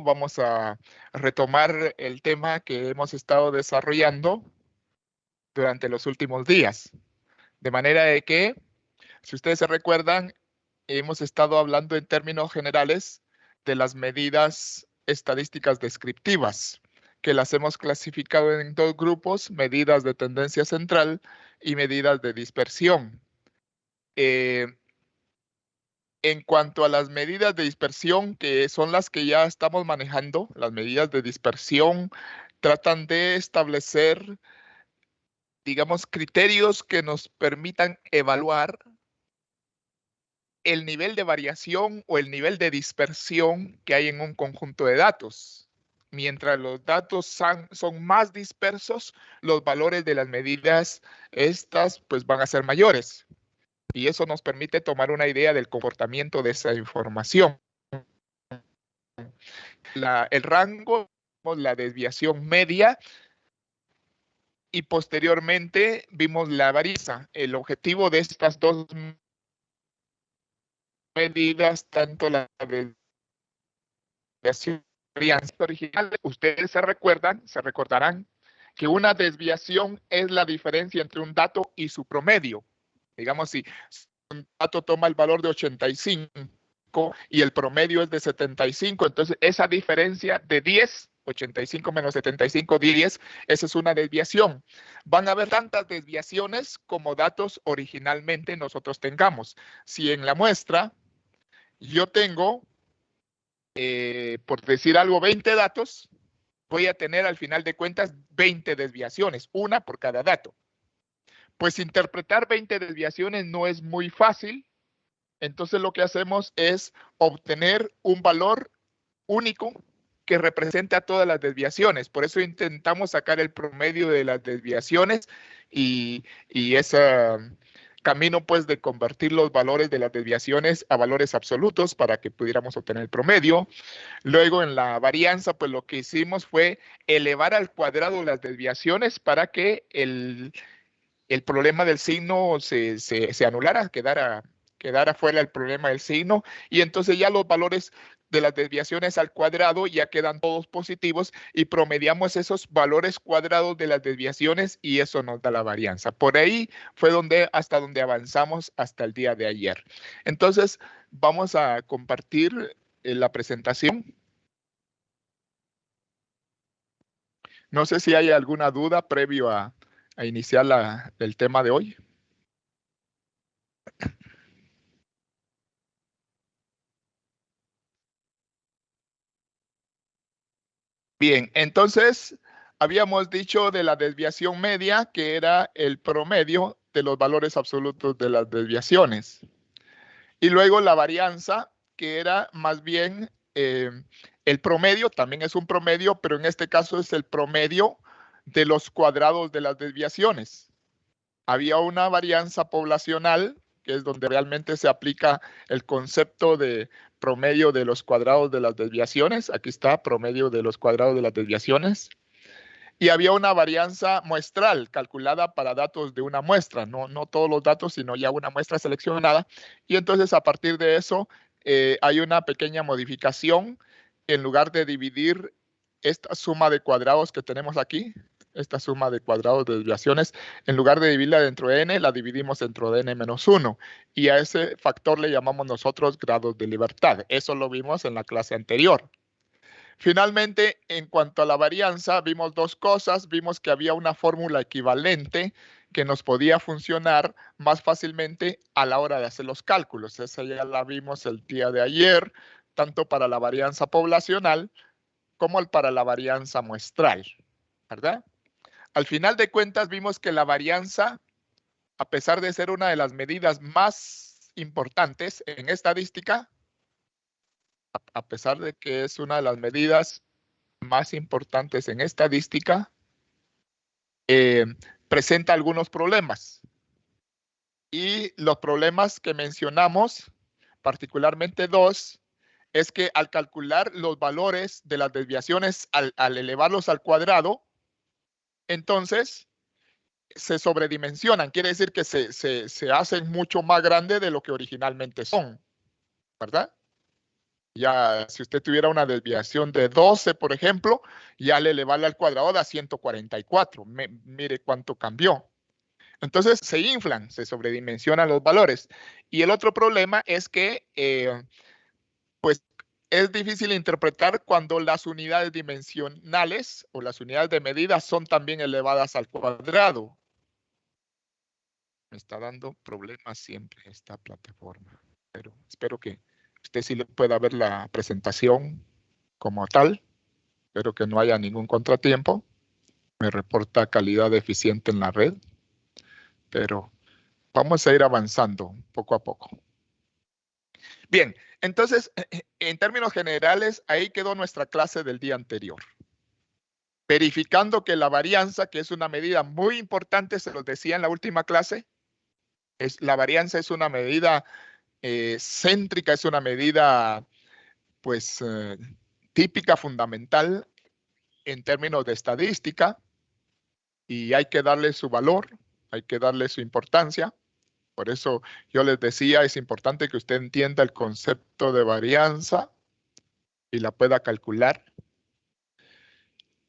vamos a retomar el tema que hemos estado desarrollando durante los últimos días. De manera de que, si ustedes se recuerdan, hemos estado hablando en términos generales de las medidas estadísticas descriptivas, que las hemos clasificado en dos grupos: medidas de tendencia central y medidas de dispersión. En cuanto a las medidas de dispersión, que son las que ya estamos manejando, las medidas de dispersión tratan de establecer, digamos, criterios que nos permitan evaluar el nivel de variación o el nivel de dispersión que hay en un conjunto de datos. Mientras los datos son más dispersos, los valores de las medidas estas pues van a ser mayores. Y eso nos permite tomar una idea del comportamiento de esa información. El rango, la desviación media, y posteriormente vimos la varianza. El objetivo de estas dos medidas, tanto la desviación y varianza original, ustedes se recordarán que una desviación es la diferencia entre un dato y su promedio. Digamos, si un dato toma el valor de 85 y el promedio es de 75, entonces esa diferencia de 10, 85 menos 75, 10, esa es una desviación. Van a haber tantas desviaciones como datos originalmente nosotros tengamos. Si en la muestra yo tengo, por decir algo, 20 datos, voy a tener al final de cuentas 20 desviaciones, una por cada dato. Pues interpretar 20 desviaciones no es muy fácil. Entonces lo que hacemos es obtener un valor único que represente a todas las desviaciones. Por eso intentamos sacar el promedio de las desviaciones y ese camino pues de convertir los valores de las desviaciones a valores absolutos para que pudiéramos obtener el promedio. Luego en la varianza pues lo que hicimos fue elevar al cuadrado las desviaciones para que el problema del signo se anulara, quedara fuera el problema del signo, y entonces ya los valores de las desviaciones al cuadrado ya quedan todos positivos y promediamos esos valores cuadrados de las desviaciones y eso nos da la varianza. Por ahí fue hasta donde avanzamos hasta el día de ayer. Entonces vamos a compartir la presentación. No sé si hay alguna duda previo a iniciar el tema de hoy. Bien, entonces habíamos dicho de la desviación media, que era el promedio de los valores absolutos de las desviaciones. Y luego la varianza, que era más bien el promedio, también es un promedio, pero en este caso es el promedio de los cuadrados de las desviaciones. Había una varianza poblacional, que es donde realmente se aplica el concepto de promedio de los cuadrados de las desviaciones. Aquí está, promedio de los cuadrados de las desviaciones. Y había una varianza muestral calculada para datos de una muestra, no todos los datos, sino ya una muestra seleccionada. Y entonces a partir de eso hay una pequeña modificación. En lugar de dividir esta suma de cuadrados que tenemos aquí, esta suma de cuadrados de desviaciones, en lugar de dividirla dentro de n, la dividimos dentro de n-1. Y a ese factor le llamamos nosotros grados de libertad. Eso lo vimos en la clase anterior. Finalmente, en cuanto a la varianza, vimos dos cosas. Vimos que había una fórmula equivalente que nos podía funcionar más fácilmente a la hora de hacer los cálculos. Esa ya la vimos el día de ayer, tanto para la varianza poblacional como para la varianza muestral, ¿verdad? Al final de cuentas, vimos que la varianza, a pesar de ser una de las medidas más importantes en estadística, a pesar de que es una de las medidas más importantes en estadística, presenta algunos problemas. Y los problemas que mencionamos, particularmente dos, es que al calcular los valores de las desviaciones, al elevarlos al cuadrado, entonces se sobredimensionan. Quiere decir que se hacen mucho más grandes de lo que originalmente son, ¿verdad? Ya, si usted tuviera una desviación de 12, por ejemplo, ya al elevarla al cuadrado da 144. Mire cuánto cambió. Entonces se inflan, se sobredimensionan los valores. Y el otro problema es que, pues, es difícil interpretar cuando las unidades dimensionales o las unidades de medida son también elevadas al cuadrado. Me está dando problemas siempre esta plataforma, pero espero que usted sí pueda ver la presentación como tal. Espero que no haya ningún contratiempo. Me reporta calidad deficiente en la red, pero vamos a ir avanzando poco a poco. Bien, entonces, en términos generales, ahí quedó nuestra clase del día anterior. Verificando que la varianza, que es una medida muy importante, se los decía en la última clase, la varianza es una medida céntrica, es una medida, pues, típica, fundamental en términos de estadística, y hay que darle su valor, hay que darle su importancia. Por eso yo les decía, es importante que usted entienda el concepto de varianza y la pueda calcular.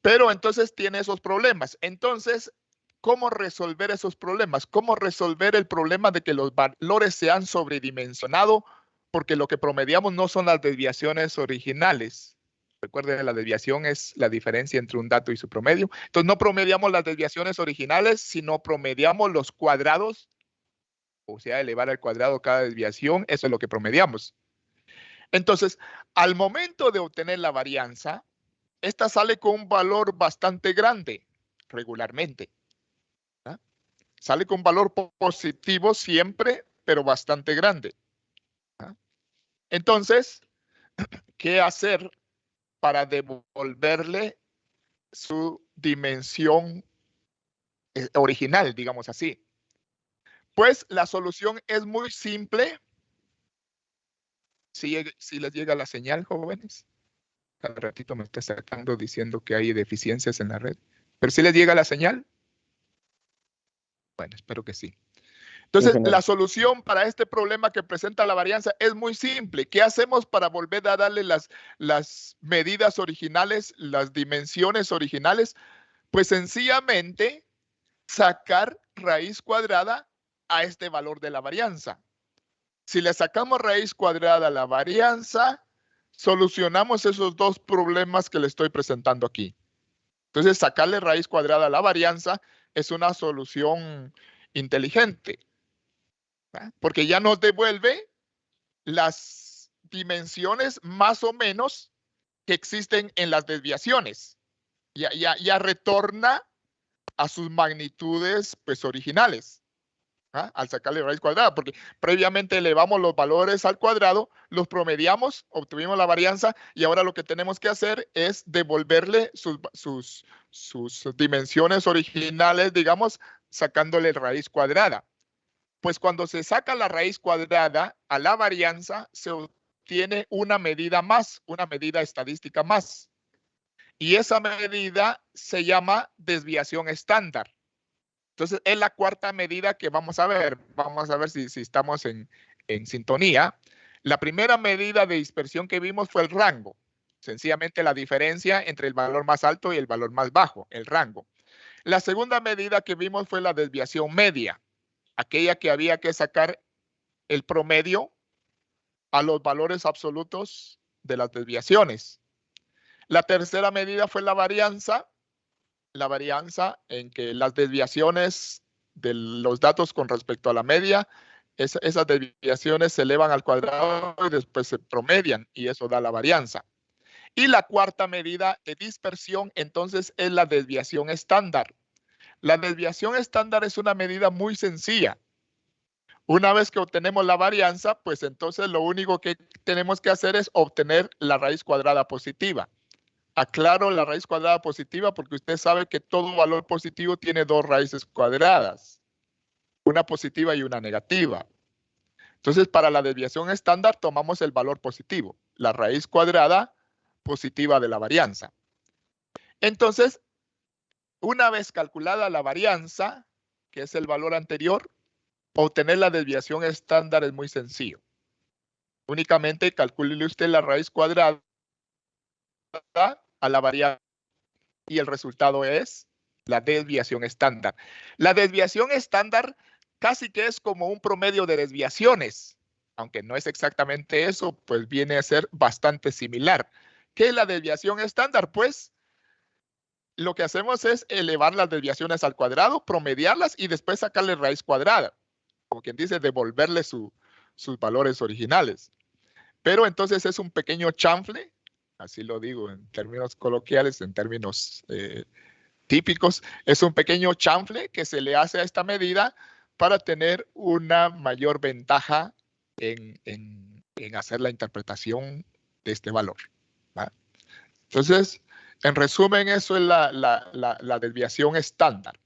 Pero entonces tiene esos problemas. Entonces, ¿cómo resolver esos problemas? ¿Cómo resolver el problema de que los valores se han sobredimensionado? Porque lo que promediamos no son las desviaciones originales. Recuerden, la desviación es la diferencia entre un dato y su promedio. Entonces, no promediamos las desviaciones originales, sino promediamos los cuadrados, o sea, elevar al cuadrado cada desviación. Eso es lo que promediamos. Entonces, al momento de obtener la varianza, esta sale con un valor bastante grande regularmente. ¿Ah? Sale con un valor positivo siempre, pero bastante grande. ¿Ah? Entonces, ¿qué hacer para devolverle su dimensión original, digamos así? Pues la solución es muy simple. Si les llega la señal, jóvenes. Cada ratito me está sacando diciendo que hay deficiencias en la red. ¿Pero si les llega la señal? Bueno, espero que sí. Entonces, la solución para este problema que presenta la varianza es muy simple. ¿Qué hacemos para volver a darle las medidas originales, las dimensiones originales? Pues sencillamente sacar raíz cuadrada a este valor de la varianza. Si le sacamos raíz cuadrada a la varianza, solucionamos esos dos problemas que le estoy presentando aquí. Entonces, sacarle raíz cuadrada a la varianza es una solución inteligente, ¿verdad? Porque ya nos devuelve las dimensiones más o menos que existen en las desviaciones. Ya retorna a sus magnitudes, pues, originales. ¿Ah? Al sacarle raíz cuadrada, porque previamente elevamos los valores al cuadrado, los promediamos, obtuvimos la varianza y ahora lo que tenemos que hacer es devolverle sus dimensiones originales, digamos, sacándole raíz cuadrada. Pues cuando se saca la raíz cuadrada a la varianza, se obtiene una medida más, una medida estadística más. Y esa medida se llama desviación estándar. Entonces, es la cuarta medida que vamos a ver. Vamos a ver si estamos en sintonía. La primera medida de dispersión que vimos fue el rango. Sencillamente la diferencia entre el valor más alto y el valor más bajo, el rango. La segunda medida que vimos fue la desviación media, aquella que había que sacar el promedio a los valores absolutos de las desviaciones. La tercera medida fue la varianza en que las desviaciones de los datos con respecto a la media, esas desviaciones se elevan al cuadrado y después se promedian y eso da la varianza. Y la cuarta medida de dispersión, entonces, es la desviación estándar. La desviación estándar es una medida muy sencilla. Una vez que obtenemos la varianza, pues entonces lo único que tenemos que hacer es obtener la raíz cuadrada positiva. Aclaro la raíz cuadrada positiva porque usted sabe que todo valor positivo tiene dos raíces cuadradas, una positiva y una negativa. Entonces, para la desviación estándar tomamos el valor positivo, la raíz cuadrada positiva de la varianza. Entonces, una vez calculada la varianza, que es el valor anterior, obtener la desviación estándar es muy sencillo. Únicamente calcule usted la raíz cuadrada a la variable y el resultado es la desviación estándar. La desviación estándar casi que es como un promedio de desviaciones, aunque no es exactamente eso, pues viene a ser bastante similar. ¿Qué es la desviación estándar? Pues lo que hacemos es elevar las desviaciones al cuadrado, promediarlas y después sacarle raíz cuadrada, como quien dice, devolverle sus valores originales. Pero entonces es un pequeño chanfle, así lo digo en términos coloquiales, en términos típicos, es un pequeño chanfle que se le hace a esta medida para tener una mayor ventaja en hacer la interpretación de este valor, ¿va? Entonces, en resumen, eso es la desviación estándar.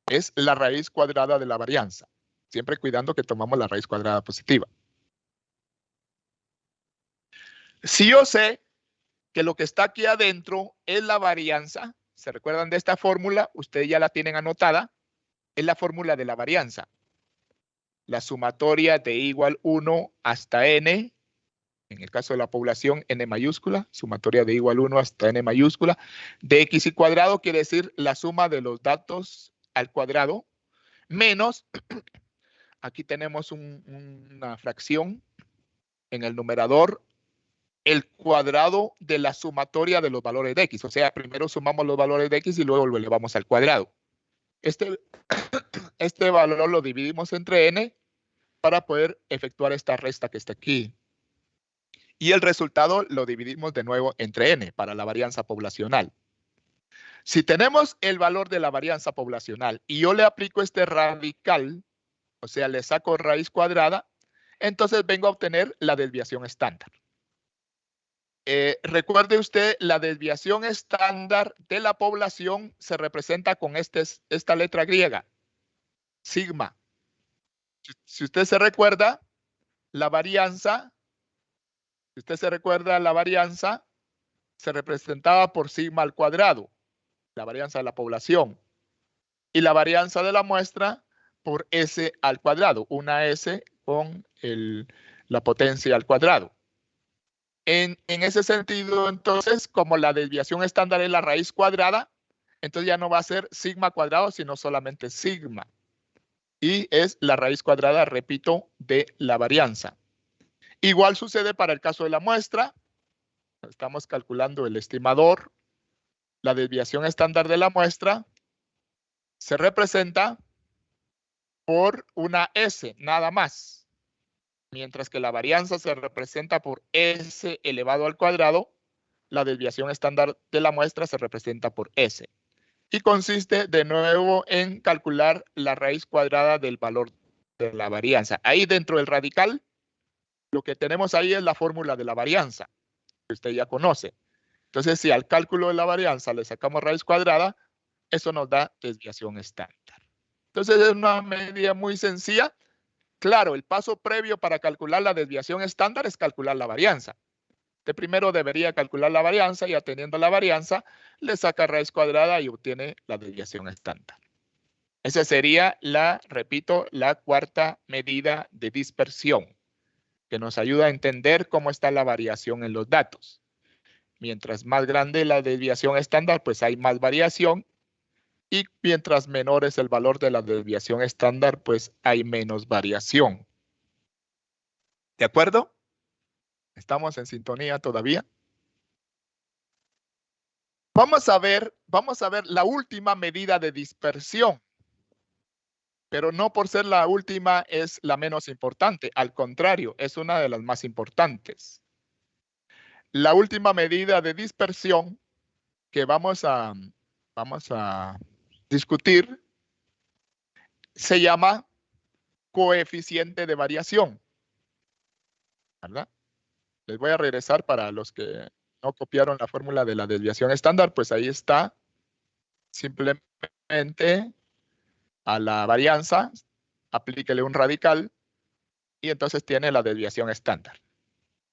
Es la raíz cuadrada de la varianza, siempre cuidando que tomamos la raíz cuadrada positiva. Si yo sé que lo que está aquí adentro es la varianza, ¿se recuerdan de esta fórmula? Ustedes ya la tienen anotada. Es la fórmula de la varianza. La sumatoria de igual 1 hasta n, en el caso de la población, n mayúscula, sumatoria de igual 1 hasta n mayúscula, de x y cuadrado quiere decir la suma de los datos al cuadrado, menos, aquí tenemos una fracción en el numerador, el cuadrado de la sumatoria de los valores de x. O sea, primero sumamos los valores de x y luego lo elevamos al cuadrado. Este valor lo dividimos entre n para poder efectuar esta resta que está aquí. Y el resultado lo dividimos de nuevo entre n para la varianza poblacional. Si tenemos el valor de la varianza poblacional y yo le aplico este radical, o sea, le saco raíz cuadrada, entonces vengo a obtener la desviación estándar. Recuerde usted, la desviación estándar de la población se representa con esta letra griega, sigma. Si usted se recuerda, la varianza, se representaba por sigma al cuadrado, la varianza de la población, y la varianza de la muestra por S al cuadrado, una S con la potencia al cuadrado. En ese sentido, entonces, como la desviación estándar es la raíz cuadrada, entonces ya no va a ser sigma cuadrado, sino solamente sigma. Y es la raíz cuadrada, repito, de la varianza. Igual sucede para el caso de la muestra. Estamos calculando el estimador. La desviación estándar de la muestra se representa por una S, nada más. Mientras que la varianza se representa por S elevado al cuadrado, la desviación estándar de la muestra se representa por S. Y consiste de nuevo en calcular la raíz cuadrada del valor de la varianza. Ahí dentro del radical, lo que tenemos ahí es la fórmula de la varianza, que usted ya conoce. Entonces, si al cálculo de la varianza le sacamos raíz cuadrada, eso nos da desviación estándar. Entonces, es una medida muy sencilla. Claro, el paso previo para calcular la desviación estándar es calcular la varianza. Usted primero debería calcular la varianza y atendiendo la varianza, le saca raíz cuadrada y obtiene la desviación estándar. Esa sería repito, la cuarta medida de dispersión, que nos ayuda a entender cómo está la variación en los datos. Mientras más grande la desviación estándar, pues hay más variación. Y mientras menor es el valor de la desviación estándar, pues hay menos variación. ¿De acuerdo? ¿Estamos en sintonía todavía? Vamos a ver la última medida de dispersión. Pero no por ser la última es la menos importante. Al contrario, es una de las más importantes. La última medida de dispersión que vamos a discutir se llama coeficiente de variación, ¿verdad? Les voy a regresar para los que no copiaron la fórmula de la desviación estándar, pues ahí está. Simplemente a la varianza, aplíquele un radical y entonces tiene la desviación estándar.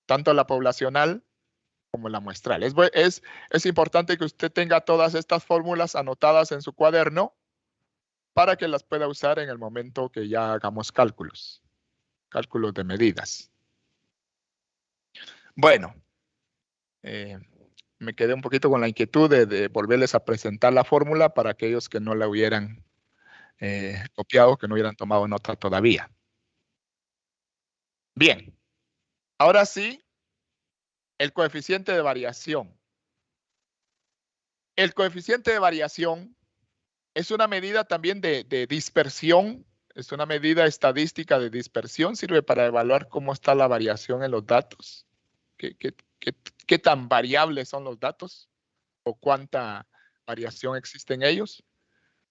Tanto la poblacional como la muestral. Es importante que usted tenga todas estas fórmulas anotadas en su cuaderno para que las pueda usar en el momento que ya hagamos cálculos de medidas. Bueno, me quedé un poquito con la inquietud de volverles a presentar la fórmula para aquellos que no la hubieran copiado, que no hubieran tomado nota todavía. Bien, ahora sí, el coeficiente de variación. El coeficiente de variación es una medida también de dispersión, es una medida estadística de dispersión, sirve para evaluar cómo está la variación en los datos, qué tan variables son los datos o cuánta variación existe en ellos.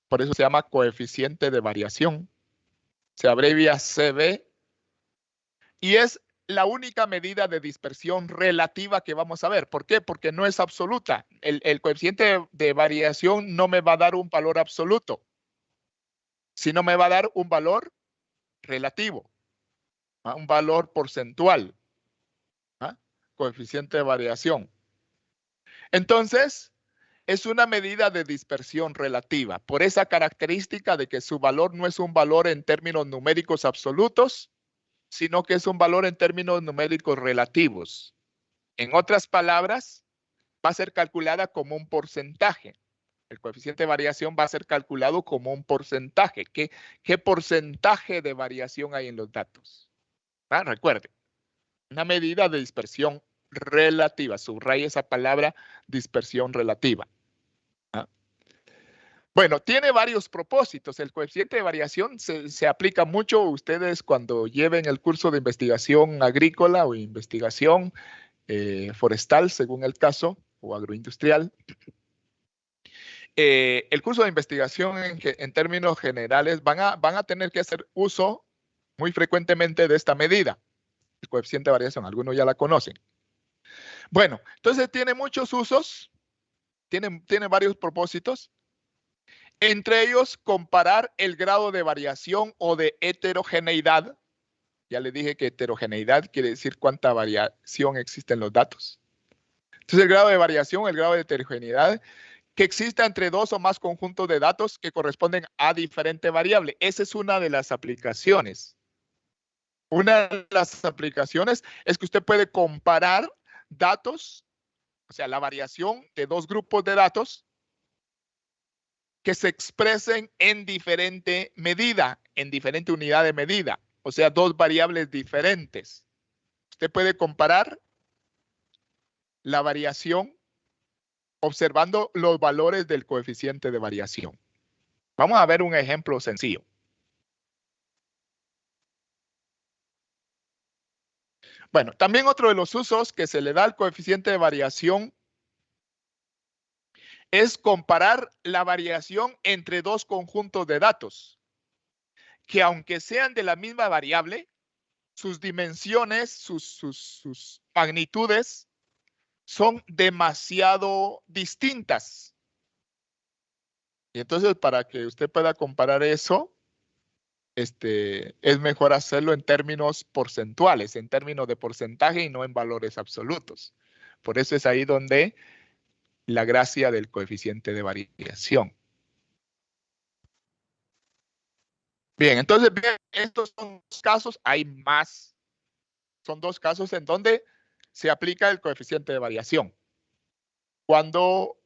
Por eso se llama coeficiente de variación. Se abrevia CB y es la única medida de dispersión relativa que vamos a ver. ¿Por qué? Porque no es absoluta. El coeficiente de variación no me va a dar un valor absoluto, sino me va a dar un valor relativo, ¿ah? Un valor porcentual, ¿ah? Coeficiente de variación. Entonces, es una medida de dispersión relativa por esa característica de que su valor no es un valor en términos numéricos absolutos, sino que es un valor en términos numéricos relativos. En otras palabras, va a ser calculada como un porcentaje. El coeficiente de variación va a ser calculado como un porcentaje. ¿Qué porcentaje de variación hay en los datos? Ah, recuerde, una medida de dispersión relativa. Subraya esa palabra, dispersión relativa. ¿Ah? Bueno, tiene varios propósitos. El coeficiente de variación se aplica mucho ustedes cuando lleven el curso de investigación agrícola o investigación forestal, según el caso, o agroindustrial. El curso de investigación en términos generales van a tener que hacer uso muy frecuentemente de esta medida, el coeficiente de variación. Algunos ya la conocen. Bueno, entonces tiene muchos usos, tiene varios propósitos. Entre ellos, comparar el grado de variación o de heterogeneidad. Ya le dije que heterogeneidad quiere decir cuánta variación existe en los datos. Entonces, el grado de variación, el grado de heterogeneidad, que exista entre dos o más conjuntos de datos que corresponden a diferente variable. Esa es una de las aplicaciones. Una de las aplicaciones es que usted puede comparar datos, o sea, la variación de dos grupos de datos que se expresen en diferente medida, en diferente unidad de medida, o sea, dos variables diferentes. Usted puede comparar la variación observando los valores del coeficiente de variación. Vamos a ver un ejemplo sencillo. Bueno, también otro de los usos que se le da al coeficiente de variación es comparar la variación entre dos conjuntos de datos, que aunque sean de la misma variable, sus dimensiones, sus magnitudes son demasiado distintas. Y entonces, para que usted pueda comparar eso, es mejor hacerlo en términos porcentuales, en términos de porcentaje y no en valores absolutos. Por eso es ahí donde la gracia del coeficiente de variación. Bien, entonces, bien, estos son dos casos, hay más. Son dos casos en donde se aplica el coeficiente de variación. Cuando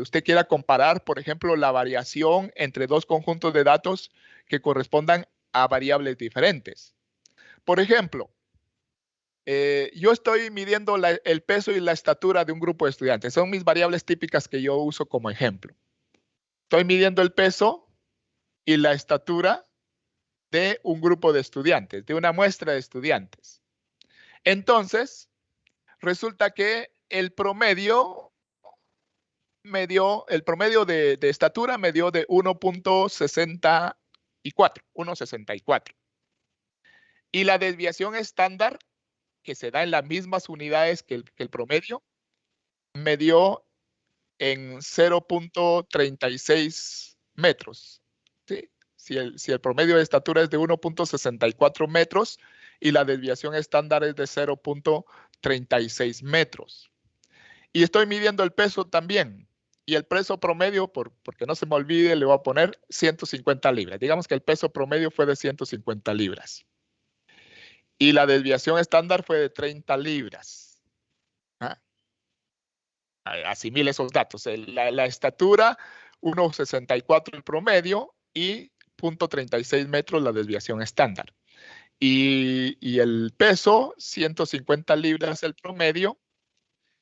usted quiera comparar, por ejemplo, la variación entre dos conjuntos de datos que correspondan a variables diferentes. Por ejemplo, yo estoy midiendo el peso y la estatura de un grupo de estudiantes. Son mis variables típicas que yo uso como ejemplo. Estoy midiendo el peso y la estatura de un grupo de estudiantes, de una muestra de estudiantes. Entonces, resulta que el promedio de estatura me dio de 1.64. Y la desviación estándar, que se da en las mismas unidades que el promedio, me dio en 0.36 metros. ¿Sí? Si el promedio de estatura es de 1.64 metros y la desviación estándar es de 0.36 metros. Y estoy midiendo el peso también. Y el peso promedio, porque no se me olvide, le voy a poner 150 libras. Digamos que el peso promedio fue de 150 libras. Y la desviación estándar fue de 30 libras. asimile esos datos. La estatura, 1,64 el promedio y 0,36 metros la desviación estándar. Y el peso, 150 libras el promedio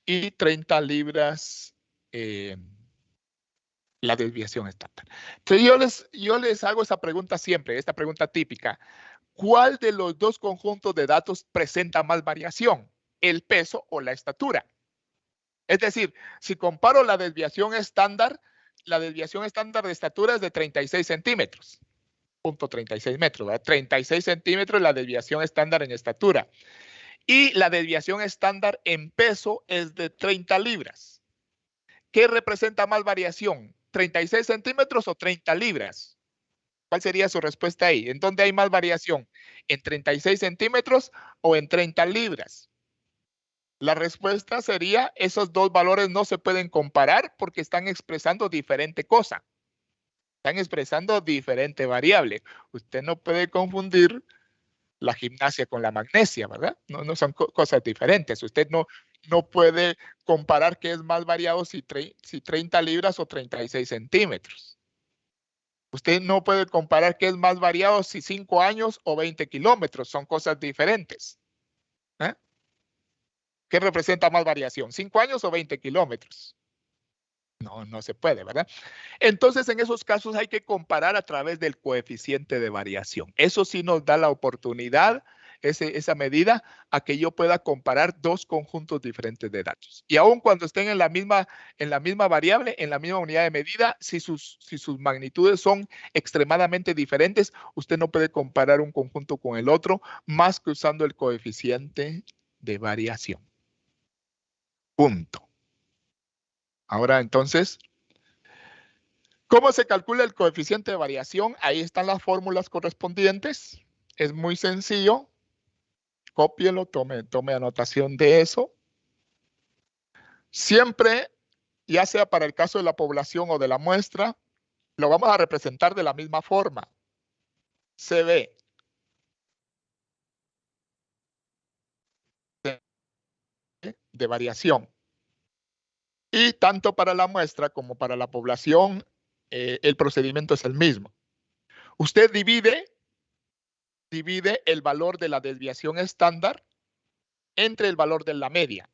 y 30 libras la desviación estándar. Entonces yo les hago esa pregunta siempre, esta pregunta típica. ¿Cuál de los dos conjuntos de datos presenta más variación? ¿El peso o la estatura? Es decir, si comparo la desviación estándar de estatura es de 36 centímetros. 0,36 metros, ¿verdad? 36 centímetros la desviación estándar en estatura. Y la desviación estándar en peso es de 30 libras. ¿Qué representa más variación? ¿36 centímetros o 30 libras? ¿Cuál sería su respuesta ahí? ¿En dónde hay más variación? ¿En 36 centímetros o en 30 libras? La respuesta sería, esos dos valores no se pueden comparar porque están expresando diferente cosa. Están expresando diferente variable. Usted no puede confundir la gimnasia con la magnesia, ¿verdad? No son cosas diferentes. Usted no puede comparar qué es más variado si 30 libras o 36 centímetros. Usted no puede comparar qué es más variado si 5 años o 20 kilómetros. Son cosas diferentes. ¿Eh? ¿Qué representa más variación? ¿5 años o 20 kilómetros? No se puede, ¿verdad? Entonces, en esos casos hay que comparar a través del coeficiente de variación. Eso sí nos da la oportunidad, esa medida, a que yo pueda comparar dos conjuntos diferentes de datos. Y aun cuando estén en la misma variable, en la misma unidad de medida, si sus magnitudes son extremadamente diferentes, usted no puede comparar un conjunto con el otro más que usando el coeficiente de variación. Punto. Ahora, entonces, ¿cómo se calcula el coeficiente de variación? Ahí están las fórmulas correspondientes. Es muy sencillo. Cópielo, tome anotación de eso. Siempre, ya sea para el caso de la población o de la muestra, lo vamos a representar de la misma forma. CB de variación. Y tanto para la muestra como para la población, el procedimiento es el mismo. Usted divide el valor de la desviación estándar entre el valor de la media.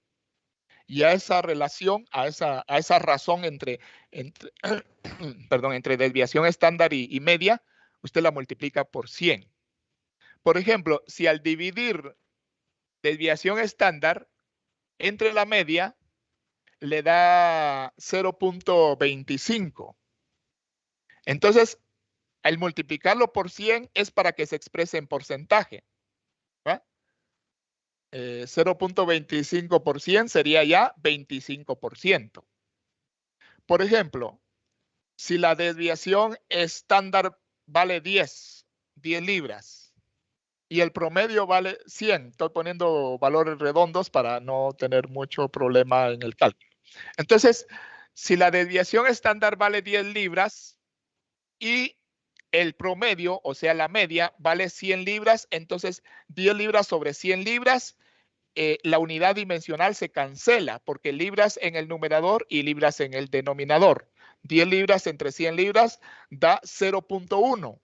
Y a esa relación, a esa razón entre desviación estándar y media, usted la multiplica por 100. Por ejemplo, si al dividir desviación estándar entre la media, le da 0,25. Entonces, al multiplicarlo por 100 es para que se exprese en porcentaje. 0,25% sería ya 25%. Por ejemplo, si la desviación estándar vale 10 libras y el promedio vale 100, estoy poniendo valores redondos para no tener mucho problema en el cálculo. Entonces, si la desviación estándar vale 10 libras y el promedio, o sea, la media, vale 100 libras, entonces 10 libras sobre 100 libras, la unidad dimensional se cancela porque libras en el numerador y libras en el denominador. 10 libras entre 100 libras da 0,1.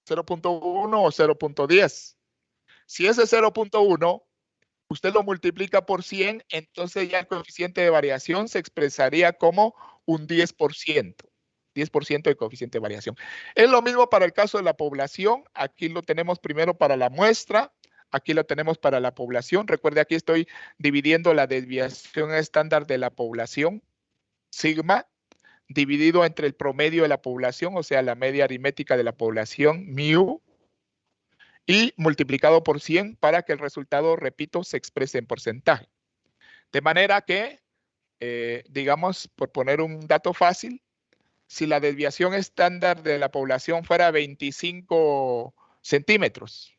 0,1 o 0,10. Si ese 0,1 usted lo multiplica por 100, entonces ya el coeficiente de variación se expresaría como un 10%. 10% de coeficiente de variación. Es lo mismo para el caso de la población. Aquí lo tenemos primero para la muestra. Aquí lo tenemos para la población. Recuerde, aquí estoy dividiendo la desviación estándar de la población, sigma, dividido entre el promedio de la población, o sea, la media aritmética de la población, mu, y multiplicado por 100 para que el resultado, repito, se exprese en porcentaje. De manera que, digamos, por poner un dato fácil, si la desviación estándar de la población fuera 25 centímetros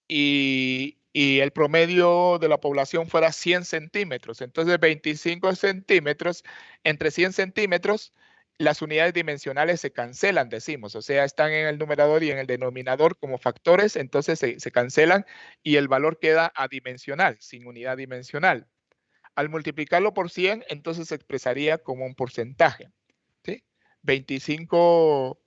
y el promedio de la población fuera 100 centímetros, entonces 25 centímetros entre 100 centímetros, las unidades dimensionales se cancelan, decimos, o sea, están en el numerador y en el denominador como factores, entonces se cancelan y el valor queda adimensional, sin unidad dimensional. Al multiplicarlo por 100, entonces se expresaría como un porcentaje. ¿Sí? 25,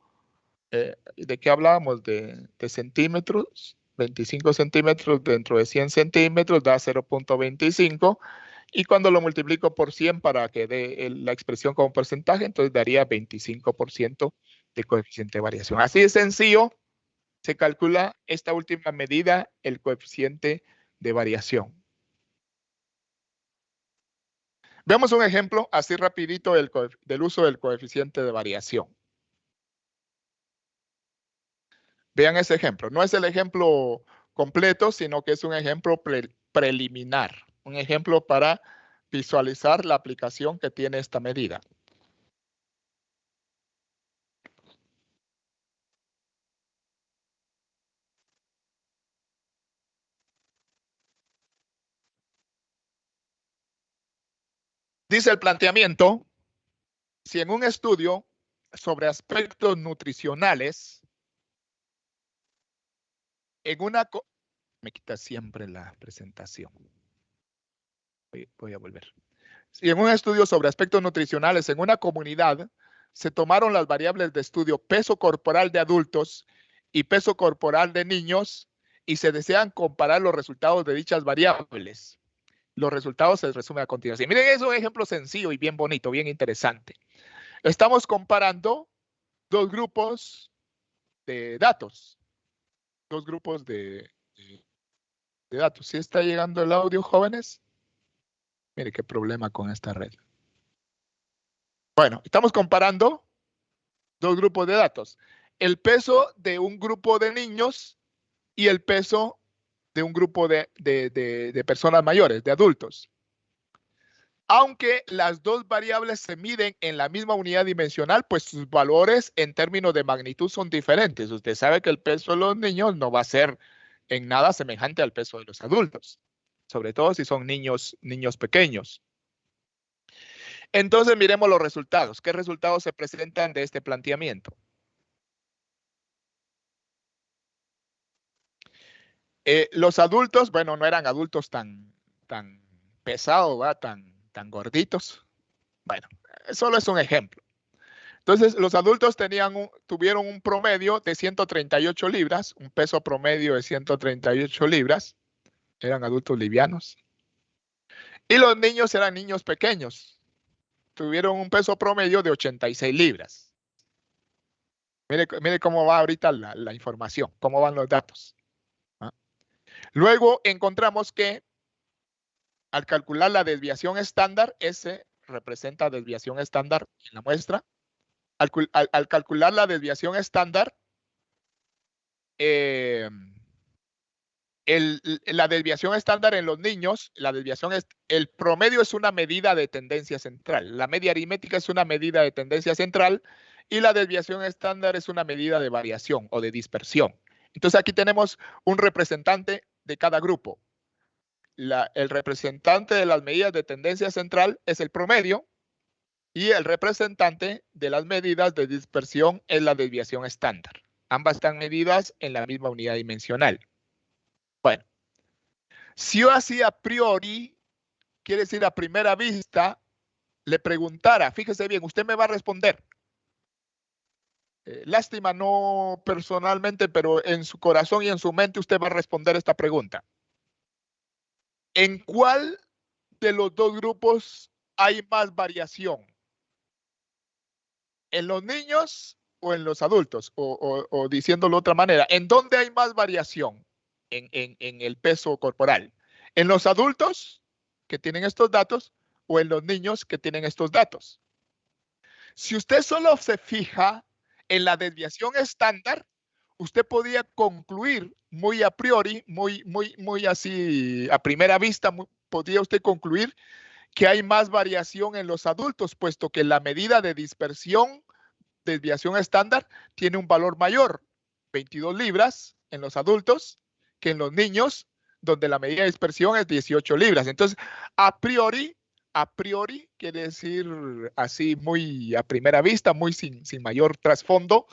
¿de qué hablábamos? De centímetros. 25 centímetros dentro de 100 centímetros da 0.25. Y cuando lo multiplico por 100 para que dé la expresión como porcentaje, entonces daría 25% de coeficiente de variación. Así de sencillo se calcula esta última medida, el coeficiente de variación. Veamos un ejemplo así rapidito del uso del coeficiente de variación. Vean ese ejemplo. No es el ejemplo completo, sino que es un ejemplo preliminar. Un ejemplo para visualizar la aplicación que tiene esta medida. Dice el planteamiento, si en un estudio sobre aspectos nutricionales, me quita siempre la presentación. Voy a volver. Si en un estudio sobre aspectos nutricionales en una comunidad se tomaron las variables de estudio peso corporal de adultos y peso corporal de niños y se desean comparar los resultados de dichas variables. Los resultados se resumen a continuación. Miren, es un ejemplo sencillo y bien bonito, bien interesante. Estamos comparando dos grupos de datos. Dos grupos de datos. ¿Sí está llegando el audio, jóvenes? Mire qué problema con esta red. Bueno, estamos comparando dos grupos de datos. El peso de un grupo de niños y el peso de un grupo de personas mayores, de adultos. Aunque las dos variables se miden en la misma unidad dimensional, pues sus valores en términos de magnitud son diferentes. Usted sabe que el peso de los niños no va a ser en nada semejante al peso de los adultos, sobre todo si son niños pequeños. Entonces miremos los resultados. ¿Qué resultados se presentan de este planteamiento? Los adultos, bueno, no eran adultos tan pesados, ¿va? tan gorditos. Bueno, solo es un ejemplo. Entonces, los adultos tuvieron un promedio de 138 libras, un peso promedio de 138 libras. Eran adultos livianos. Y los niños eran niños pequeños. Tuvieron un peso promedio de 86 libras. Mire cómo va ahorita la información, cómo van los datos. ¿Ah? Luego encontramos que al calcular la desviación estándar, S representa desviación estándar en la muestra. Al calcular la desviación estándar, la desviación estándar en los niños, el promedio es una medida de tendencia central. La media aritmética es una medida de tendencia central y la desviación estándar es una medida de variación o de dispersión. Entonces aquí tenemos un representante de cada grupo. El representante de las medidas de tendencia central es el promedio y el representante de las medidas de dispersión es la desviación estándar. Ambas están medidas en la misma unidad dimensional. Bueno, si yo así a priori, quiere decir a primera vista, le preguntara, fíjese bien, usted me va a responder. Lástima, no personalmente, pero en su corazón y en su mente usted va a responder esta pregunta. ¿En cuál de los dos grupos hay más variación? ¿En los niños o en los adultos? O diciéndolo de otra manera, ¿en dónde hay más variación en el peso corporal? ¿En los adultos que tienen estos datos o en los niños que tienen estos datos? Si usted solo se fija en la desviación estándar, usted podría concluir muy a priori, muy así a primera vista, podría usted concluir que hay más variación en los adultos, puesto que la medida de dispersión, desviación estándar, tiene un valor mayor, 22 libras en los adultos, que en los niños, donde la medida de dispersión es 18 libras. Entonces, a priori, quiere decir así muy a primera vista, muy sin mayor trasfondo,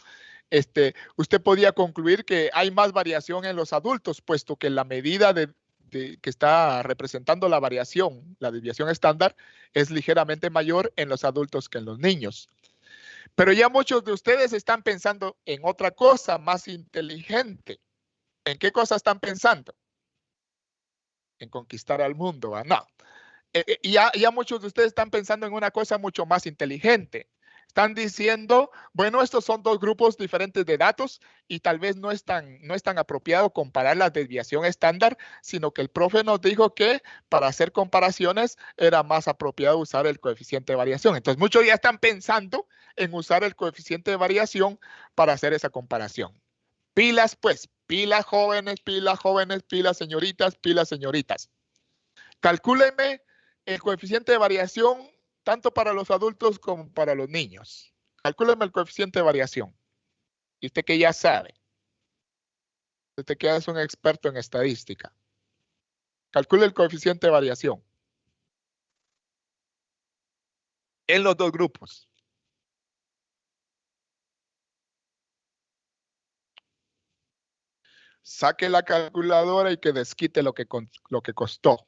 usted podría concluir que hay más variación en los adultos, puesto que la medida de que está representando la variación, la desviación estándar, es ligeramente mayor en los adultos que en los niños. Pero ya muchos de ustedes están pensando en otra cosa más inteligente. ¿En qué cosa están pensando? En conquistar al mundo, ¿va? No. Ya muchos de ustedes están pensando en una cosa mucho más inteligente. Están diciendo, bueno, estos son dos grupos diferentes de datos y tal vez no es tan apropiado comparar la desviación estándar, sino que el profe nos dijo que para hacer comparaciones era más apropiado usar el coeficiente de variación. Entonces muchos ya están pensando en usar el coeficiente de variación para hacer esa comparación. Pilas, pues, pilas jóvenes, pilas señoritas, pilas señoritas. Calcúlenme el coeficiente de variación tanto para los adultos como para los niños. Calcúlenme el coeficiente de variación. Y usted que ya sabe. Usted que es un experto en estadística. Calcule el coeficiente de variación. En los dos grupos. Saque la calculadora y que desquite lo que costó.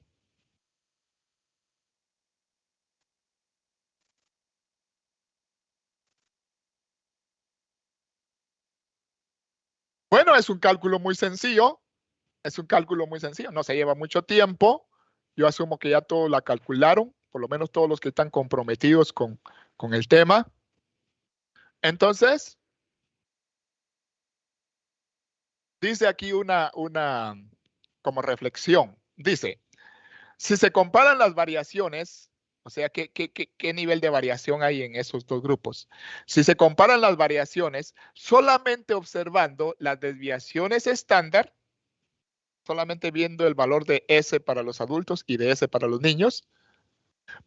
Bueno, es un cálculo muy sencillo. Es un cálculo muy sencillo. No se lleva mucho tiempo. Yo asumo que ya todos la calcularon. Por lo menos todos los que están comprometidos con el tema. Entonces, dice aquí una como reflexión. Dice, si se comparan las variaciones, o sea, ¿qué nivel de variación hay en esos dos grupos? Si se comparan las variaciones solamente observando las desviaciones estándar, solamente viendo el valor de S para los adultos y de S para los niños,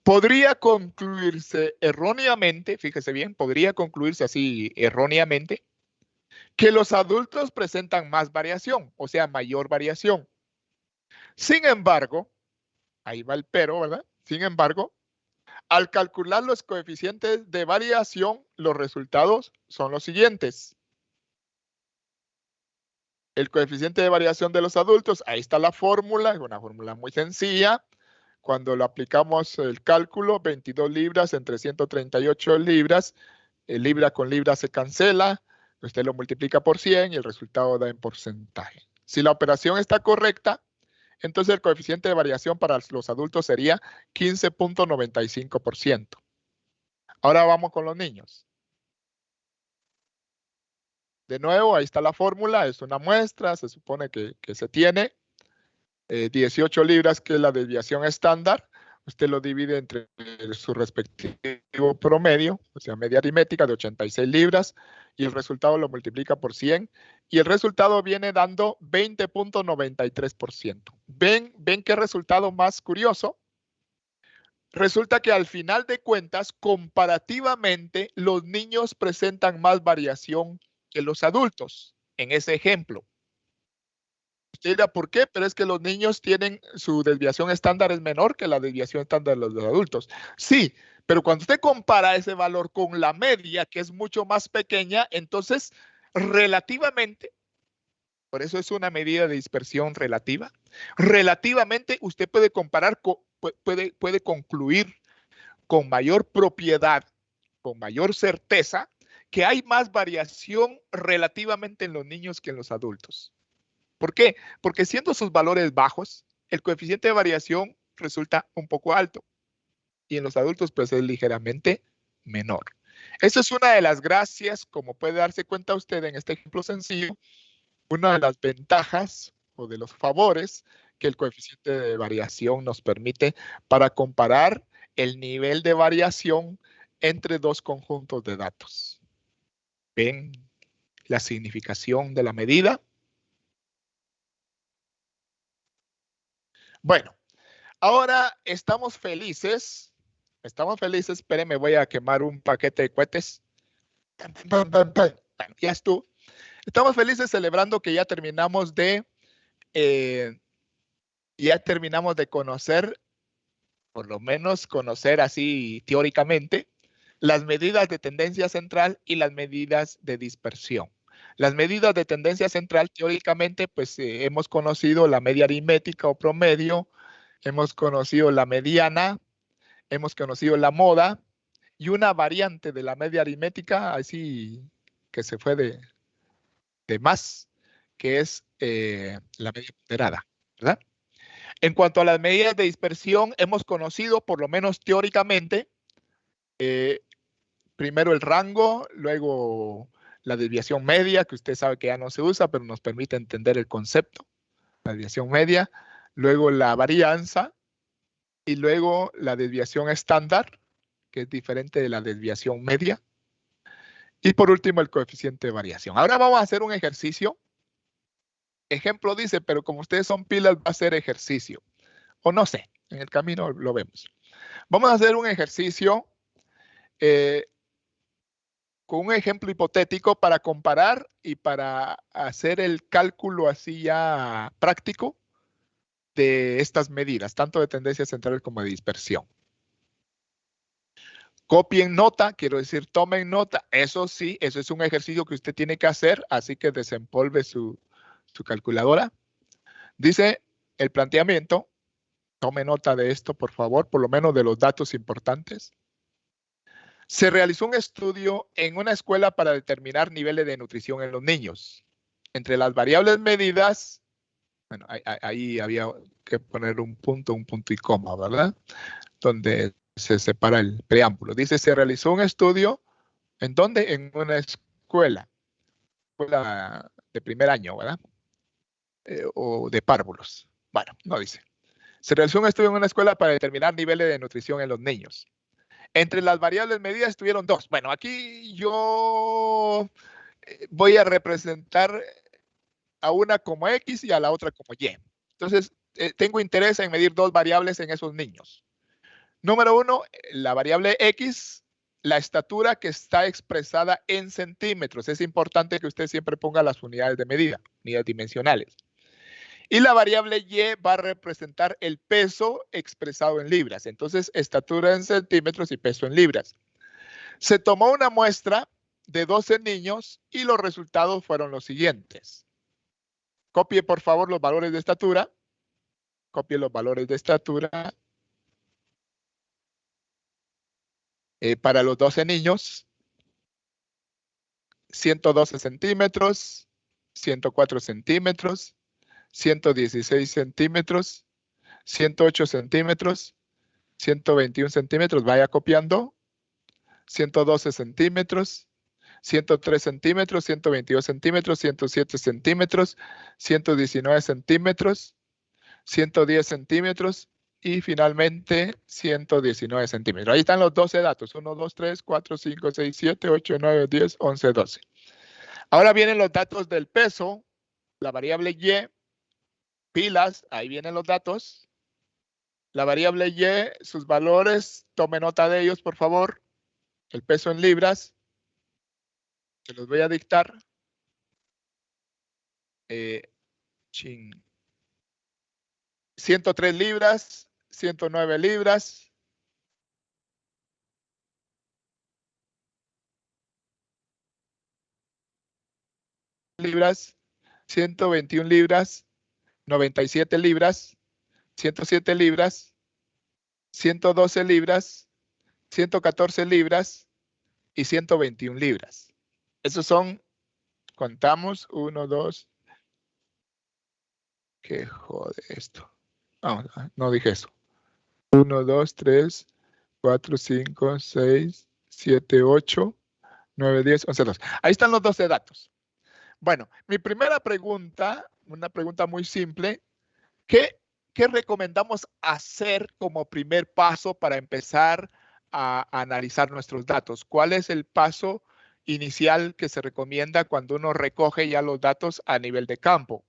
podría concluirse erróneamente, fíjese bien, podría concluirse así erróneamente, que los adultos presentan más variación, o sea, mayor variación. Sin embargo, ahí va el pero, ¿verdad? Sin embargo, al calcular los coeficientes de variación, los resultados son los siguientes. El coeficiente de variación de los adultos, ahí está la fórmula, es una fórmula muy sencilla. Cuando lo aplicamos el cálculo, 22 libras entre 138 libras, libra con libra se cancela, usted lo multiplica por 100 y el resultado da en porcentaje. Si la operación está correcta, entonces el coeficiente de variación para los adultos sería 15.95%. Ahora vamos con los niños. De nuevo, ahí está la fórmula, es una muestra, se supone que se tiene 18 libras, que es la desviación estándar. Usted lo divide entre su respectivo promedio, o sea, media aritmética de 86 libras, y el resultado lo multiplica por 100, y el resultado viene dando 20.93%. ¿Ven qué resultado más curioso? Resulta que al final de cuentas, comparativamente, los niños presentan más variación que los adultos, en ese ejemplo. Usted dirá, ¿por qué? Pero es que los niños tienen su desviación estándar es menor que la desviación estándar de los adultos. Sí, pero cuando usted compara ese valor con la media, que es mucho más pequeña, entonces relativamente, por eso es una medida de dispersión relativa, relativamente usted puede comparar, puede concluir con mayor propiedad, con mayor certeza, que hay más variación relativamente en los niños que en los adultos. ¿Por qué? Porque siendo sus valores bajos, el coeficiente de variación resulta un poco alto y en los adultos pues es ligeramente menor. Esa es una de las gracias, como puede darse cuenta usted en este ejemplo sencillo, una de las ventajas o de los favores que el coeficiente de variación nos permite para comparar el nivel de variación entre dos conjuntos de datos. ¿Ven la significación de la medida? Bueno, ahora estamos felices. Estamos felices. Espérenme, voy a quemar un paquete de cohetes. Bueno, ya estuvo. Estamos felices celebrando que ya terminamos de conocer, por lo menos conocer así teóricamente, las medidas de tendencia central y las medidas de dispersión. Las medidas de tendencia central, teóricamente, pues hemos conocido la media aritmética o promedio, hemos conocido la mediana, hemos conocido la moda y una variante de la media aritmética, así que se fue de más, que es la media ponderada, ¿verdad? En cuanto a las medidas de dispersión, hemos conocido, por lo menos teóricamente, primero el rango, luego la desviación media, que usted sabe que ya no se usa, pero nos permite entender el concepto, la desviación media, luego la varianza y luego la desviación estándar, que es diferente de la desviación media, y por último el coeficiente de variación. Ahora vamos a hacer un ejercicio. Ejemplo dice, pero como ustedes son pilas, va a ser ejercicio. O no sé, en el camino lo vemos. Vamos a hacer un ejercicio con un ejemplo hipotético para comparar y para hacer el cálculo así ya práctico de estas medidas, tanto de tendencia central como de dispersión. Copien nota, quiero decir, tomen nota. Eso sí, eso es un ejercicio que usted tiene que hacer, así que desempolve su calculadora. Dice el planteamiento, tome nota de esto, por favor, por lo menos de los datos importantes. Se realizó un estudio en una escuela para determinar niveles de nutrición en los niños. Entre las variables medidas, bueno, ahí había que poner un punto y coma, ¿verdad? Donde se separa el preámbulo. Dice, se realizó un estudio, ¿en dónde? En una escuela de primer año, ¿verdad? O de párvulos. Bueno, no dice. Se realizó un estudio en una escuela para determinar niveles de nutrición en los niños. Entre las variables medidas estuvieron dos. Bueno, aquí yo voy a representar a una como X y a la otra como Y. Entonces, tengo interés en medir dos variables en esos niños. Número uno, la variable X, la estatura que está expresada en centímetros. Es importante que usted siempre ponga las unidades de medida, unidades dimensionales. Y la variable Y va a representar el peso expresado en libras. Entonces, estatura en centímetros y peso en libras. Se tomó una muestra de 12 niños y los resultados fueron los siguientes. Copie, por favor, los valores de estatura. Copie los valores de estatura. Para los 12 niños, 112 centímetros, 104 centímetros, 116 centímetros, 108 centímetros, 121 centímetros, vaya copiando, 112 centímetros, 103 centímetros, 122 centímetros, 107 centímetros, 119 centímetros, 110 centímetros y finalmente 119 centímetros. Ahí están los 12 datos, 1, 2, 3, 4, 5, 6, 7, 8, 9, 10, 11, 12. Ahora vienen los datos del peso, la variable Y, pilas, ahí vienen los datos. La variable Y, sus valores, tome nota de ellos, por favor. El peso en libras, se los voy a dictar. 103 libras, 109 libras, 121 libras, 97 libras, 107 libras, 112 libras, 114 libras y 121 libras. Esos son, contamos, 1, 2, que jode esto. No dije eso. 1, 2, 3, 4, 5, 6, 7, 8, 9, 10, 11, 12. Ahí están los 12 datos. Bueno, mi primera pregunta, una pregunta muy simple. ¿Qué recomendamos hacer como primer paso para empezar a analizar nuestros datos? ¿Cuál es el paso inicial que se recomienda cuando uno recoge ya los datos a nivel de campo?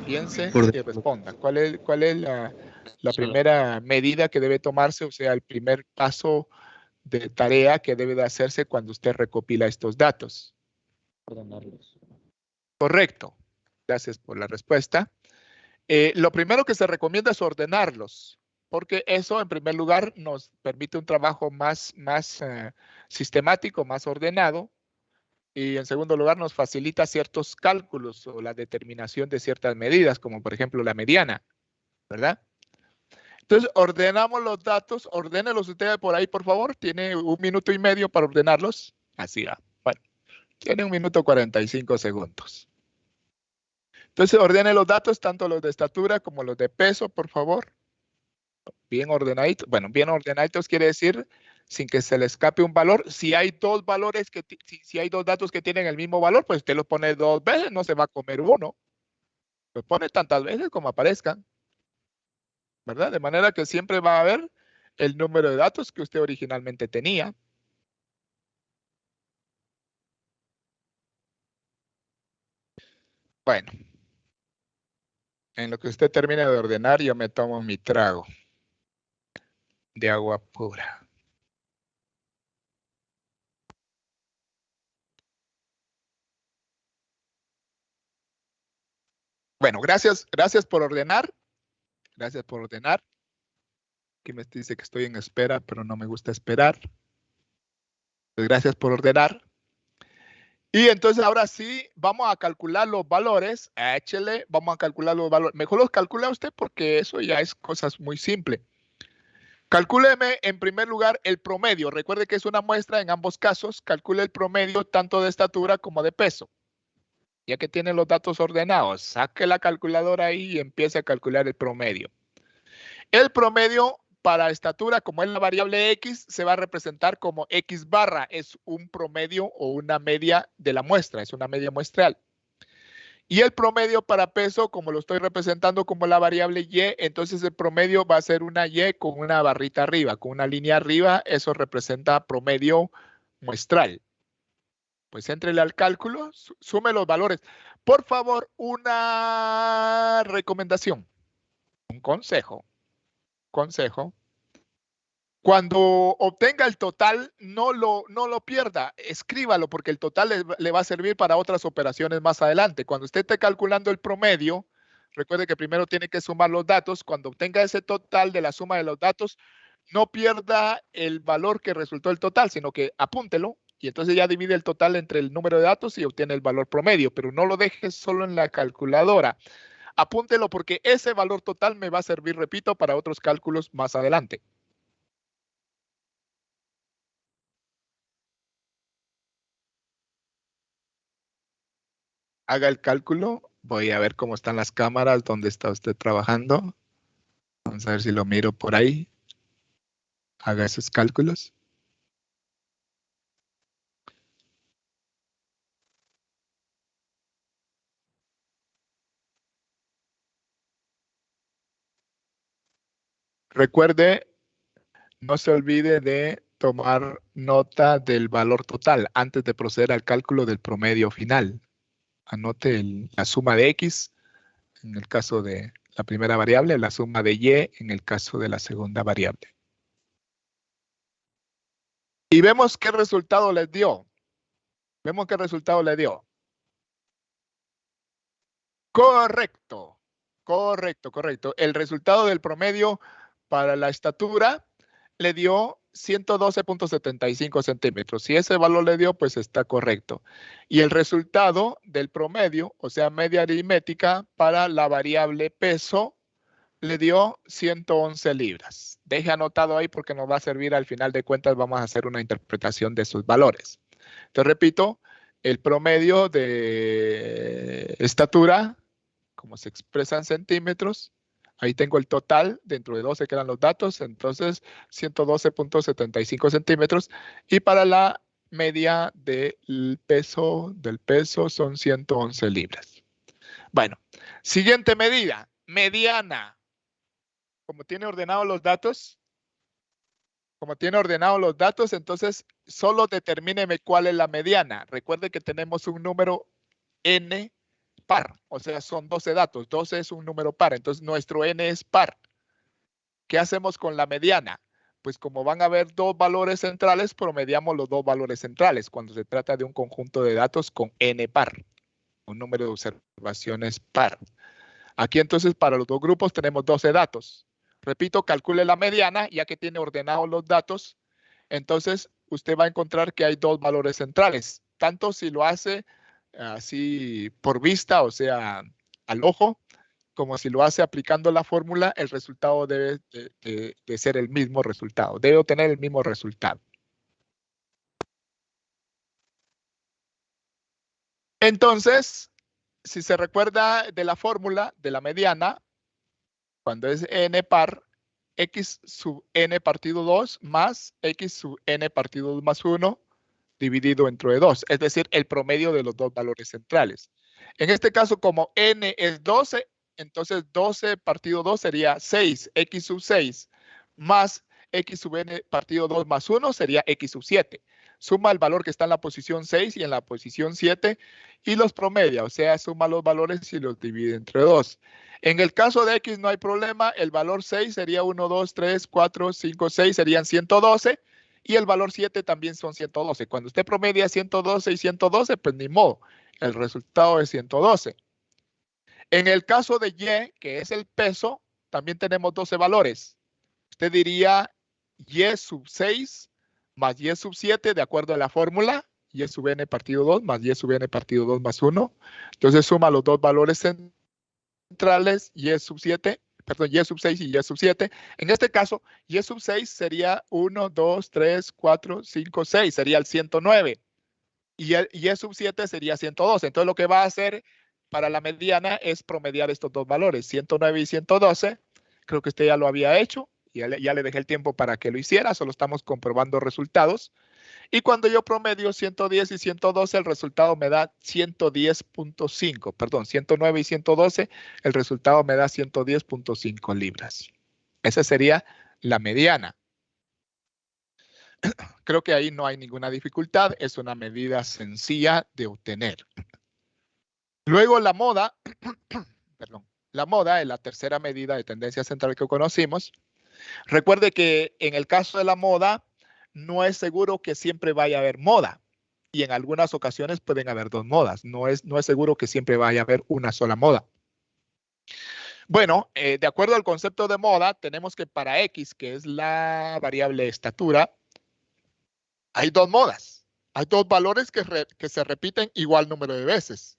Piense y responda. ¿Cuál es la primera medida que debe tomarse? O sea, el primer paso de tarea que debe de hacerse cuando usted recopila estos datos. Ordenarlos. Correcto. Gracias por la respuesta. Lo primero que se recomienda es ordenarlos, porque eso en primer lugar nos permite un trabajo más sistemático, más ordenado, Y en segundo lugar, nos facilita ciertos cálculos o la determinación de ciertas medidas, como por ejemplo la mediana, ¿verdad? Entonces, ordenamos los datos. Ordénelos ustedes por ahí, por favor. Tiene 1 minuto y medio para ordenarlos. Así va. Bueno, tiene 1 minuto 45 segundos. Entonces, ordene los datos, tanto los de estatura como los de peso, por favor. Bien ordenaditos. Bueno, bien ordenaditos quiere decir sin que se le escape un valor. Si hay dos valores si hay dos datos que tienen el mismo valor, pues usted los pone 2 veces, no se va a comer uno. Los pone tantas veces como aparezcan, ¿verdad? De manera que siempre va a haber el número de datos que usted originalmente tenía. Bueno, en lo que usted termine de ordenar, yo me tomo mi trago de agua pura. Bueno, gracias por ordenar. Gracias por ordenar. Aquí me dice que estoy en espera, pero no me gusta esperar. Pues gracias por ordenar. Y entonces ahora sí, vamos a calcular los valores. Échele, vamos a calcular los valores. Mejor los calcula usted porque eso ya es cosas muy simples. Calcúleme en primer lugar el promedio. Recuerde que es una muestra en ambos casos. Calcule el promedio tanto de estatura como de peso. Ya que tiene los datos ordenados, saque la calculadora ahí y empiece a calcular el promedio. El promedio para estatura, como es la variable X, se va a representar como X barra. Es un promedio o una media de la muestra, es una media muestral. Y el promedio para peso, como lo estoy representando como la variable Y, entonces el promedio va a ser una Y con una barrita arriba, con una línea arriba, eso representa promedio muestral. Pues éntrele al cálculo, sume los valores. Por favor, una recomendación, un consejo. Cuando obtenga el total, no lo pierda, escríbalo porque el total le va a servir para otras operaciones más adelante. Cuando usted esté calculando el promedio, recuerde que primero tiene que sumar los datos. Cuando obtenga ese total de la suma de los datos, no pierda el valor que resultó el total, sino que apúntelo y entonces ya divide el total entre el número de datos y obtiene el valor promedio, pero no lo deje solo en la calculadora. Apúntelo porque ese valor total me va a servir, repito, para otros cálculos más adelante. Haga el cálculo. Voy a ver cómo están las cámaras, dónde está usted trabajando. Vamos a ver si lo miro por ahí. Haga esos cálculos. Recuerde, no se olvide de tomar nota del valor total antes de proceder al cálculo del promedio final. Anote la suma de X en el caso de la primera variable, la suma de Y en el caso de la segunda variable. Y vemos qué resultado les dio. Vemos qué resultado le dio. Correcto. El resultado del promedio para la estatura le dio 112.75 centímetros. Si ese valor le dio, pues está correcto. Y el resultado del promedio, o sea, media aritmética para la variable peso, le dio 111 libras. Deje anotado ahí porque nos va a servir al final de cuentas. Vamos a hacer una interpretación de sus valores. Te repito, el promedio de estatura, como se expresa en centímetros, ahí tengo el total, dentro de 12 quedan los datos, entonces 112.75 centímetros. Y para la media del peso son 111 libras. Bueno, siguiente medida, mediana. Como tiene ordenados los datos, entonces solo determíneme cuál es la mediana. Recuerde que tenemos un número n par, o sea, son 12 datos. 12 es un número par, entonces nuestro n es par. ¿Qué hacemos con la mediana? Pues como van a haber dos valores centrales, promediamos los dos valores centrales cuando se trata de un conjunto de datos con n par, un número de observaciones par. Aquí entonces para los dos grupos tenemos 12 datos. Repito, calcule la mediana, ya que tiene ordenados los datos. Entonces, usted va a encontrar que hay dos valores centrales, tanto si lo hace así por vista, o sea, al ojo, como si lo hace aplicando la fórmula, el resultado debe de ser el mismo resultado, debe obtener el mismo resultado. Entonces, si se recuerda de la fórmula de la mediana, cuando es n par, x sub n partido 2 más x sub n partido 2 más 1 dividido entre 2, es decir, el promedio de los dos valores centrales. En este caso, como n es 12, entonces 12 partido 2 sería 6, x sub 6, más x sub n partido 2 más 1 sería x sub 7. Suma el valor que está en la posición 6 y en la posición 7 y los promedia, o sea, suma los valores y los divide entre 2. En el caso de x no hay problema, el valor 6 sería 1, 2, 3, 4, 5, 6, serían 112. Y el valor 7 también son 112. Cuando usted promedia 112 y 112, pues ni modo. El resultado es 112. En el caso de Y, que es el peso, también tenemos 12 valores. Usted diría Y sub 6 más Y sub 7 de acuerdo a la fórmula. Y sub n partido 2 más Y sub n partido 2 más 1. Entonces suma los dos valores centrales, Y sub 7. Perdón, Y sub 6 y Y sub 7. En este caso, Y sub 6 sería 1, 2, 3, 4, 5, 6. Sería el 109. Y Y sub 7 sería 112. Entonces, lo que va a hacer para la mediana es promediar estos dos valores, 109 y 112. Creo que usted ya lo había hecho. Ya le dejé el tiempo para que lo hiciera. Solo estamos comprobando resultados. Y cuando yo promedio 110 y 112, el resultado me da 110.5. Perdón, 109 y 112, el resultado me da 110.5 libras. Esa sería la mediana. Creo que ahí no hay ninguna dificultad. Es una medida sencilla de obtener. Luego la moda, perdón, la moda es la tercera medida de tendencia central que conocimos. Recuerde que en el caso de la moda, no es seguro que siempre vaya a haber moda. Y en algunas ocasiones pueden haber dos modas. No es seguro que siempre vaya a haber una sola moda. Bueno, de acuerdo al concepto de moda, tenemos que para X, que es la variable estatura, hay dos modas. Hay dos valores que se repiten igual número de veces.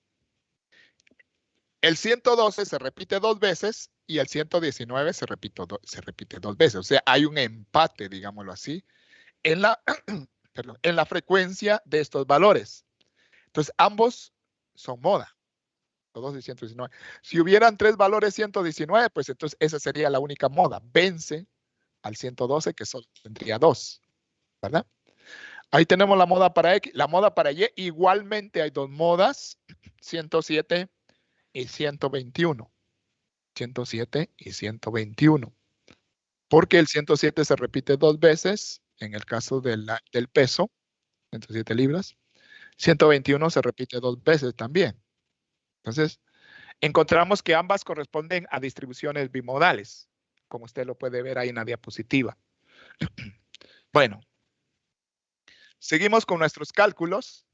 El 112 se repite dos veces y el 119 se repite dos veces. O sea, hay un empate, digámoslo así, en la frecuencia de estos valores. Entonces, ambos son moda. Los dos y 119. Si hubieran tres valores 119, pues entonces esa sería la única moda. Vence al 112, que solo tendría dos, ¿verdad? Ahí tenemos la moda para X. La moda para Y, igualmente hay dos modas, 107 y 121. 107 y 121. Porque el 107 se repite dos veces en el caso del peso, 107 libras. 121 se repite dos veces también. Entonces, encontramos que ambas corresponden a distribuciones bimodales, como usted lo puede ver ahí en la diapositiva. Bueno, seguimos con nuestros cálculos.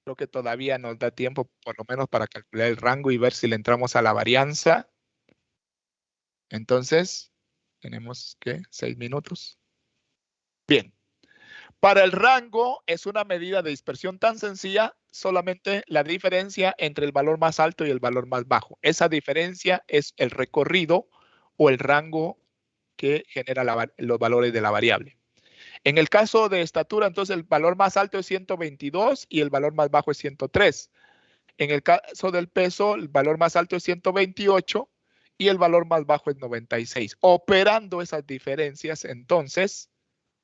Creo que todavía nos da tiempo, por lo menos, para calcular el rango y ver si le entramos a la varianza. Entonces, tenemos, ¿qué? 6 minutos. Bien. Para el rango es una medida de dispersión tan sencilla, solamente la diferencia entre el valor más alto y el valor más bajo. Esa diferencia es el recorrido o el rango que genera los valores de la variable. En el caso de estatura, entonces el valor más alto es 122 y el valor más bajo es 103. En el caso del peso, el valor más alto es 128 y el valor más bajo es 96. Operando esas diferencias, entonces,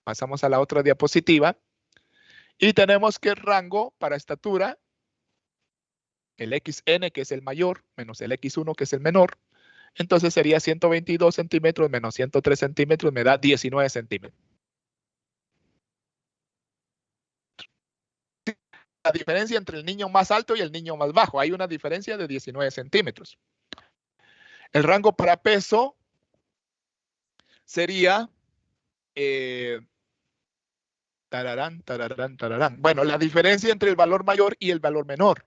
pasamos a la otra diapositiva y tenemos que el rango para estatura, el XN, que es el mayor, menos el X1, que es el menor, entonces sería 122 centímetros menos 103 centímetros, me da 19 centímetros. La diferencia entre el niño más alto y el niño más bajo, hay una diferencia de 19 centímetros. El rango para peso sería... Bueno, la diferencia entre el valor mayor y el valor menor.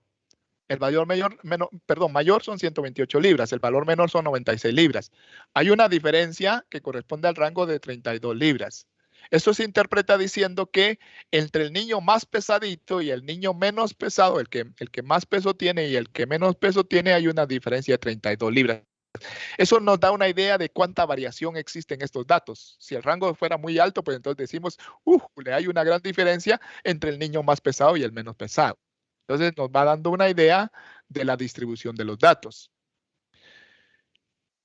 El valor mayor son 128 libras, el valor menor son 96 libras. Hay una diferencia que corresponde al rango de 32 libras. Esto se interpreta diciendo que entre el niño más pesadito y el niño menos pesado, el que más peso tiene y el que menos peso tiene, hay una diferencia de 32 libras. Eso nos da una idea de cuánta variación existe en estos datos. Si el rango fuera muy alto, pues entonces decimos, hay una gran diferencia entre el niño más pesado y el menos pesado. Entonces nos va dando una idea de la distribución de los datos.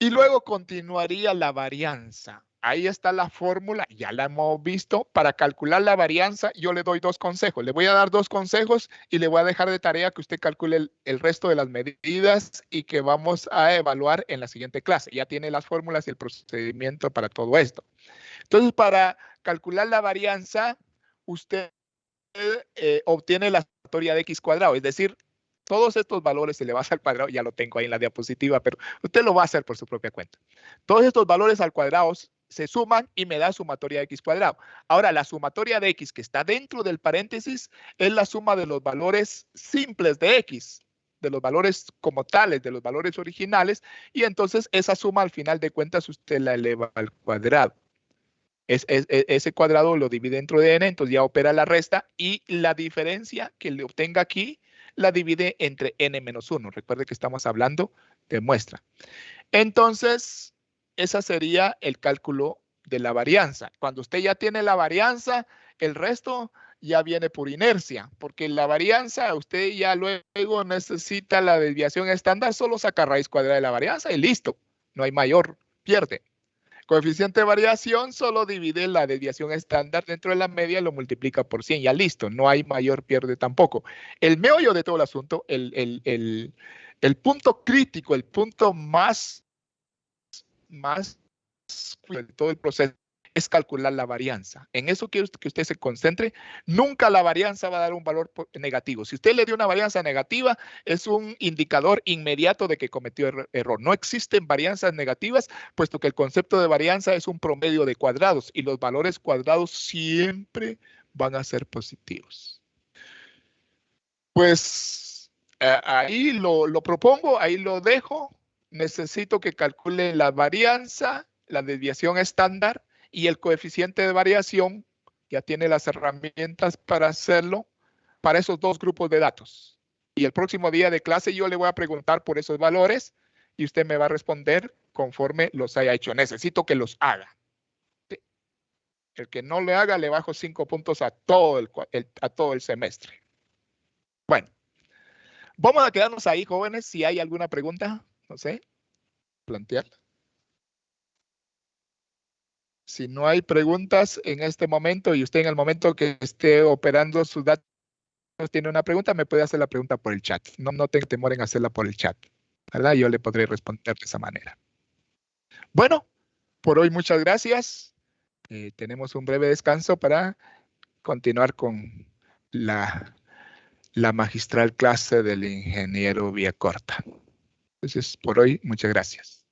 Y luego continuaría la varianza. Ahí está la fórmula, ya la hemos visto. Para calcular la varianza, yo le doy dos consejos. Le voy a dar dos consejos y le voy a dejar de tarea que usted calcule el resto de las medidas y que vamos a evaluar en la siguiente clase. Ya tiene las fórmulas y el procedimiento para todo esto. Entonces, para calcular la varianza, usted obtiene la sumatoria de x cuadrado, es decir, todos estos valores se le va a hacer al cuadrado, ya lo tengo ahí en la diapositiva, pero usted lo va a hacer por su propia cuenta. Todos estos valores al cuadrado se suman y me da sumatoria de x cuadrado. Ahora, la sumatoria de x que está dentro del paréntesis es la suma de los valores simples de x, de los valores como tales, de los valores originales, y entonces esa suma al final de cuentas usted la eleva al cuadrado. Ese cuadrado lo divide dentro de n, entonces ya opera la resta y la diferencia que le obtenga aquí la divide entre n menos 1. Recuerde que estamos hablando de muestra. Entonces, ese sería el cálculo de la varianza. Cuando usted ya tiene la varianza, el resto ya viene por inercia, porque la varianza, usted ya luego necesita la desviación estándar, solo saca raíz cuadrada de la varianza y listo. No hay mayor, pierde. Coeficiente de variación solo divide la desviación estándar dentro de la media y lo multiplica por 100. Ya listo, no hay mayor pierde tampoco. El meollo de todo el asunto, el punto crítico, el punto más de todo el proceso es calcular la varianza. En eso quiero que usted se concentre. Nunca la varianza va a dar un valor negativo. Si usted le dio una varianza negativa, es un indicador inmediato de que cometió error. No existen varianzas negativas, puesto que el concepto de varianza es un promedio de cuadrados y los valores cuadrados siempre van a ser positivos. Pues ahí lo propongo, ahí lo dejo. Necesito que calcule la varianza, la desviación estándar y el coeficiente de variación. Ya tiene las herramientas para hacerlo para esos dos grupos de datos. Y el próximo día de clase yo le voy a preguntar por esos valores y usted me va a responder conforme los haya hecho. Necesito que los haga. ¿Sí? El que no le haga, le bajo 5 puntos a todo el semestre. Bueno, vamos a quedarnos ahí, jóvenes. Si hay alguna pregunta, no sé, plantearla. Si no hay preguntas en este momento y usted en el momento que esté operando sus datos tiene una pregunta, me puede hacer la pregunta por el chat. No tenga temor en hacerla por el chat, ¿verdad? Yo le podré responder de esa manera. Bueno, por hoy muchas gracias. Tenemos un breve descanso para continuar con la magistral clase del ingeniero vía corta. Entonces, por hoy, muchas gracias.